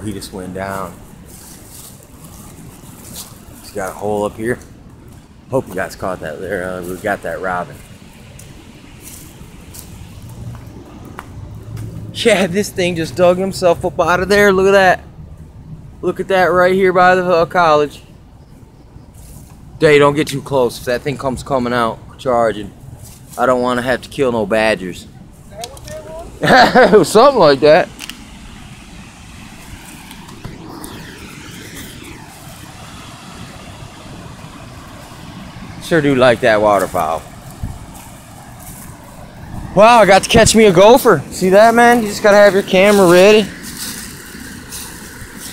he just went down. He's got a hole up here. Hope you guys caught that there. We got that robin. Yeah, this thing just dug himself up out of there. Look at that. Look at that right here by the college. Hey, don't get too close. If that thing comes coming out, charging, I don't want to have to kill no badgers. Is that what that was? Something like that. Sure do like that waterfowl. Wow, I got to catch me a gopher. See that, man? You just gotta have your camera ready.